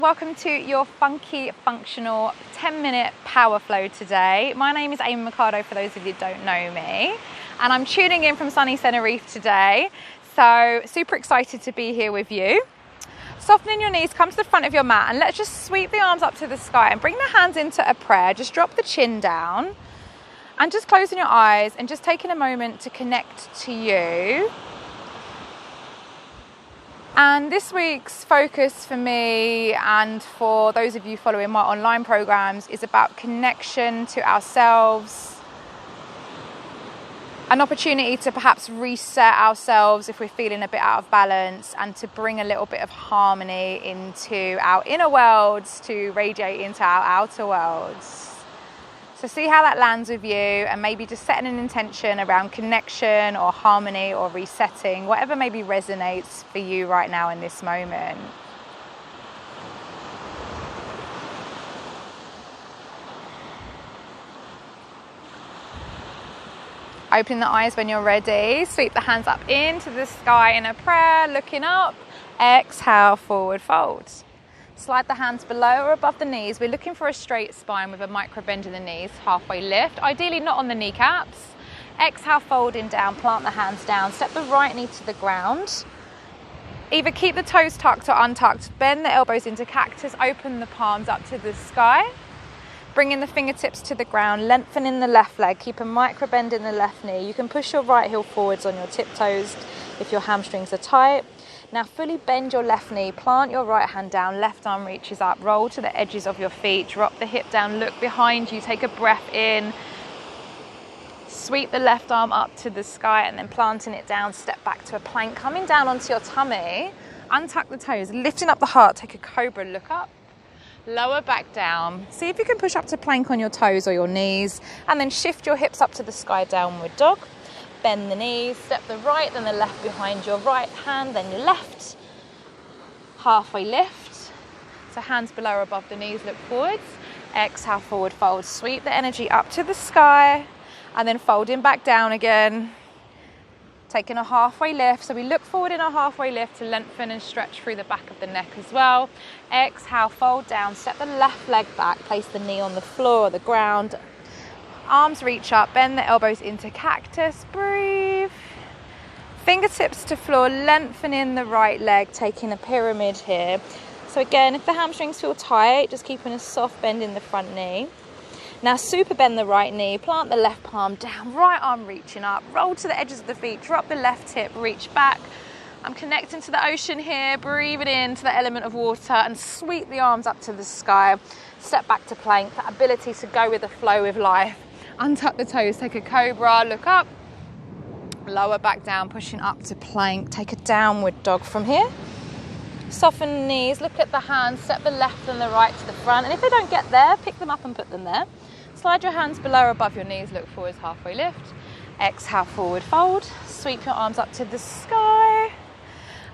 Welcome to your funky, functional 10-minute power flow today. My name is Amy Mercado, for those of you who don't know me, and I'm tuning in from sunny Tenerife today. So super excited to be here with you. Softening your knees, come to the front of your mat and let's just sweep the arms up to the sky and bring the hands into a prayer. Just drop the chin down and just closing your eyes and just taking a moment to connect to you. And this week's focus for me and for those of you following my online programs is about connection to ourselves, an opportunity to perhaps reset ourselves if we're feeling a bit out of balance, and to bring a little bit of harmony into our inner worlds to radiate into our outer worlds. So see how that lands with you, and maybe just setting an intention around connection or harmony or resetting, whatever maybe resonates for you right now in this moment. Open the eyes when you're ready. Sweep the hands up into the sky in a prayer, looking up. Exhale, forward fold. Slide the hands below or above the knees. We're looking for a straight spine with a micro bend in the knees, halfway lift, ideally not on the kneecaps. Exhale, folding down, plant the hands down, step the right knee to the ground. Either keep the toes tucked or untucked, bend the elbows into cactus, open the palms up to the sky. Bringing the fingertips to the ground, lengthening the left leg, keep a micro bend in the left knee. You can push your right heel forwards on your tiptoes if your hamstrings are tight. Now fully bend your left knee, plant your right hand down, left arm reaches up, roll to the edges of your feet, drop the hip down, look behind you, take a breath in, sweep the left arm up to the sky and then planting it down, step back to a plank, coming down onto your tummy, untuck the toes, lifting up the heart, take a cobra, look up, lower back down, see if you can push up to plank on your toes or your knees, and then shift your hips up to the sky, downward dog. Bend the knees, step the right, then the left behind your right hand, then your left. Halfway lift. So hands below or above the knees, look forwards. Exhale, forward fold. Sweep the energy up to the sky and then folding back down again. Taking a halfway lift. So we look forward in a halfway lift to lengthen and stretch through the back of the neck as well. Exhale, fold down, step the left leg back, place the knee on the floor or the ground. Arms reach up, bend the elbows into cactus, breathe. Fingertips to floor, lengthening the right leg, taking a pyramid here. So again, if the hamstrings feel tight, just keeping a soft bend in the front knee. Now super bend the right knee, plant the left palm down, right arm reaching up, roll to the edges of the feet, drop the left hip, reach back. I'm connecting to the ocean here, breathing into the element of water and sweep the arms up to the sky. Step back to plank, that ability to go with the flow with life. Untuck the toes, take a cobra, look up, lower back down, pushing up to plank, take a downward dog from here. Soften the knees, look at the hands, step the left and the right to the front, and if they don't get there, pick them up and put them there. Slide your hands below or above your knees, look forwards, halfway lift. Exhale, forward fold, sweep your arms up to the sky,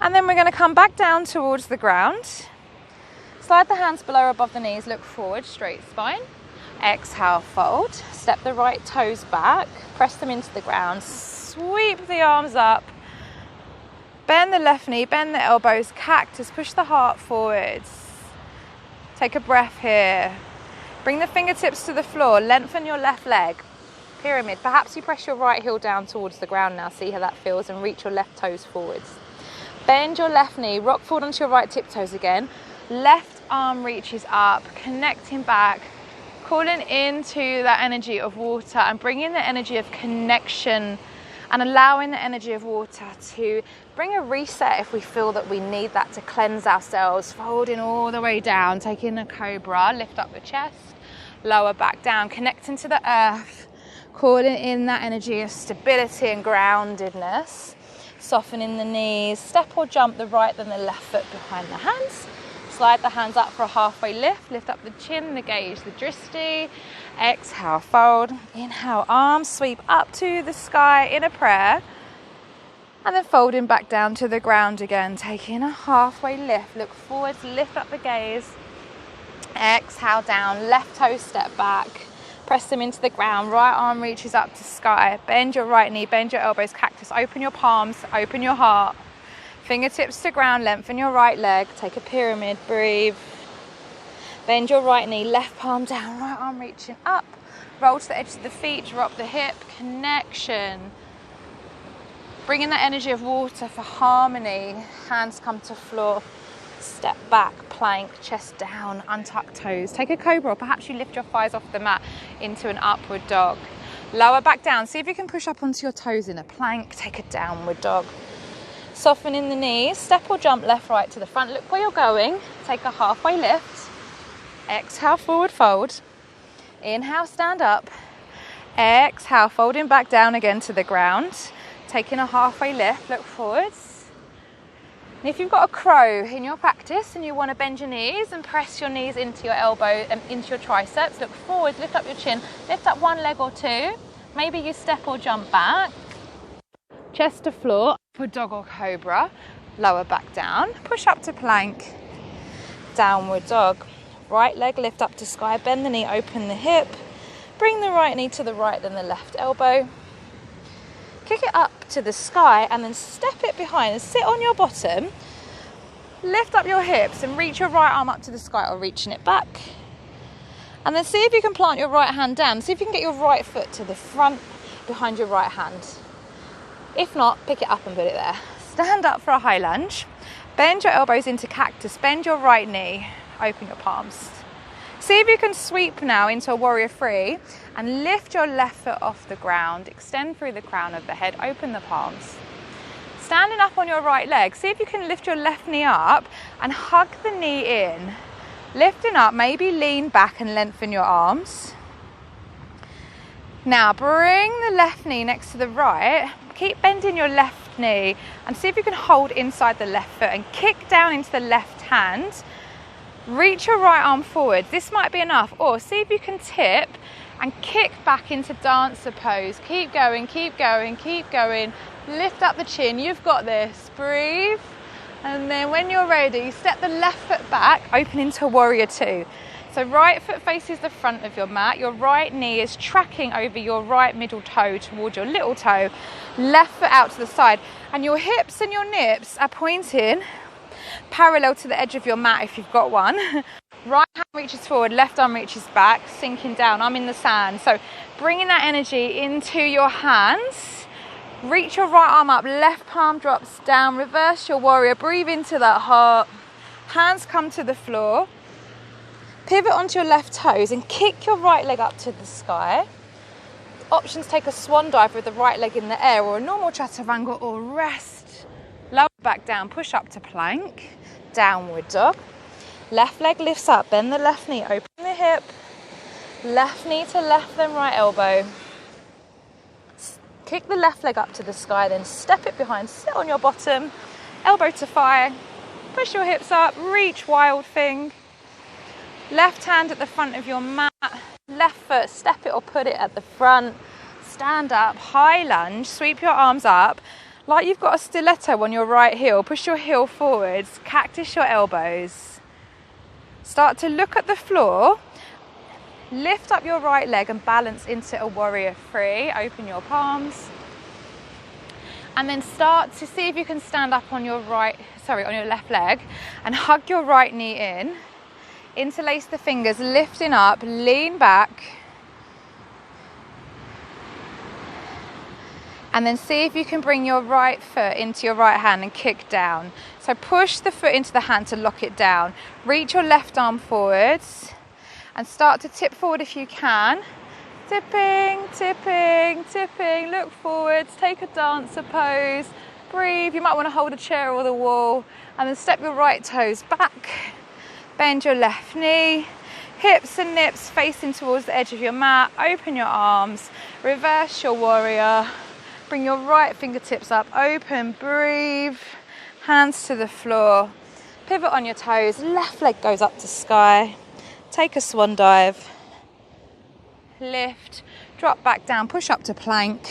and then we're going to come back down towards the ground. Slide the hands below or above the knees, look forward, straight spine. Exhale, fold, step the right toes back, press them into the ground, sweep the arms up, bend the left knee, bend the elbows, cactus, push the heart forwards. Take a breath here. Bring the fingertips to the floor, lengthen your left leg, pyramid. Perhaps you press your right heel down towards the ground now, see how that feels, and reach your left toes forwards. Bend your left knee, rock forward onto your right tiptoes again. Left arm reaches up, connecting back, calling into that energy of water and bringing the energy of connection and allowing the energy of water to bring a reset if we feel that we need that to cleanse ourselves. Folding all the way down, taking a cobra, lift up the chest, lower back down, connecting to the earth, calling in that energy of stability and groundedness. Softening the knees, step or jump the right then the left foot behind the hands. Slide the hands up for a halfway lift, lift up the chin, the gaze, the drishti. Exhale, fold. Inhale, arms sweep up to the sky in a prayer. And then folding back down to the ground again, taking a halfway lift. Look forwards, lift up the gaze. Exhale down, left toe step back. Press them into the ground, right arm reaches up to sky. Bend your right knee, bend your elbows, cactus. Open your palms, open your heart. Fingertips to ground, lengthen your right leg, take a pyramid, breathe. Bend your right knee, left palm down, right arm reaching up. Roll to the edge of the feet, drop the hip, connection. Bring in that energy of water for harmony. Hands come to floor. Step back, plank, chest down, untuck toes. Take a cobra, or perhaps you lift your thighs off the mat into an upward dog. Lower back down. See if you can push up onto your toes in a plank. Take a downward dog. Soften in the knees. Step or jump left, right to the front. Look where you're going. Take a halfway lift. Exhale, forward fold. Inhale, stand up. Exhale, folding back down again to the ground. Taking a halfway lift, look forwards. And if you've got a crow in your practice and you want to bend your knees and press your knees into your elbow and into your triceps, look forward, lift up your chin, lift up one leg or two. Maybe you step or jump back. Chest to floor, upward dog or cobra. Lower back down, push up to plank. Downward dog. Right leg lift up to sky, bend the knee, open the hip. Bring the right knee to the right, then the left elbow. Kick it up to the sky and then step it behind and sit on your bottom. Lift up your hips and reach your right arm up to the sky or reaching it back. And then see if you can plant your right hand down. See if you can get your right foot to the front behind your right hand. If not, pick it up and put it there. Stand up for a high lunge. Bend your elbows into cactus. Bend your right knee. Open your palms. See if you can sweep now into a warrior three and lift your left foot off the ground. Extend through the crown of the head. Open the palms. Standing up on your right leg, see if you can lift your left knee up and hug the knee in. Lifting up, maybe lean back and lengthen your arms. Now bring the left knee next to the right. Keep bending your left knee and see if you can hold inside the left foot and kick down into the left hand. Reach your right arm forward. This might be enough. Or see if you can tip and kick back into dancer pose. Keep going, keep going, keep going. Lift up the chin. You've got this. Breathe. And then when you're ready, step the left foot back, open into warrior two. So right foot faces the front of your mat. Your right knee is tracking over your right middle toe towards your little toe. Left foot out to the side. And your hips and your nips are pointing parallel to the edge of your mat if you've got one. Right hand reaches forward, left arm reaches back, sinking down. I'm in the sand. So bringing that energy into your hands. Reach your right arm up, left palm drops down, reverse your warrior. Breathe into that heart. Hands come to the floor. Pivot onto your left toes and kick your right leg up to the sky. Options: take a swan dive with the right leg in the air, or a normal chaturanga, or rest. Lower back down, push up to plank. Downward dog. Left leg lifts up, bend the left knee, open the hip. Left knee to left, then right elbow. Kick the left leg up to the sky, then step it behind, sit on your bottom, elbow to thigh. Push your hips up, reach wild thing. Left hand at the front of your mat, left foot, step it or put it at the front. Stand up, high lunge, sweep your arms up like you've got a stiletto on your right heel. Push your heel forwards, cactus your elbows. Start to look at the floor. Lift up your right leg and balance into a warrior three. Open your palms. And then start to see if you can stand up on your on your left leg and hug your right knee in. Interlace the fingers, lifting up, lean back. And then see if you can bring your right foot into your right hand and kick down. So push the foot into the hand to lock it down. Reach your left arm forwards and start to tip forward if you can. Tipping, tipping, tipping. Look forwards, take a dancer pose. Breathe, you might want to hold a chair or the wall. And then step your right toes back. Bend your left knee. Hips and nips facing towards the edge of your mat. Open your arms. Reverse your warrior. Bring your right fingertips up. Open, breathe. Hands to the floor. Pivot on your toes. Left leg goes up to sky. Take a swan dive. Lift. Drop back down. Push up to plank.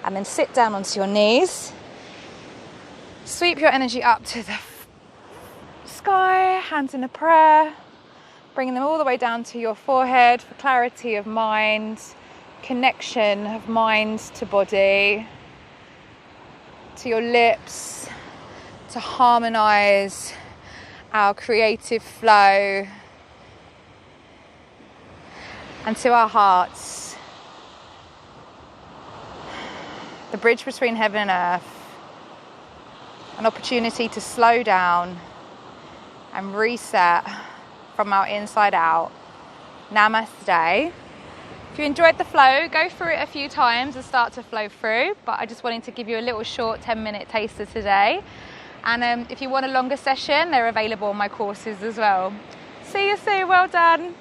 And then sit down onto your knees. Sweep your energy up to the sky, hands in a prayer, bringing them all the way down to your forehead for clarity of mind, connection of mind to body, to your lips, to harmonize our creative flow and to our hearts. The bridge between heaven and earth. An opportunity to slow down and reset from our inside out. Namaste. If you enjoyed the flow, go through it a few times and start to flow through. But I just wanted to give you a little short 10-minute taster today. And if you want a longer session, they're available on my courses as well. See you soon. Well done.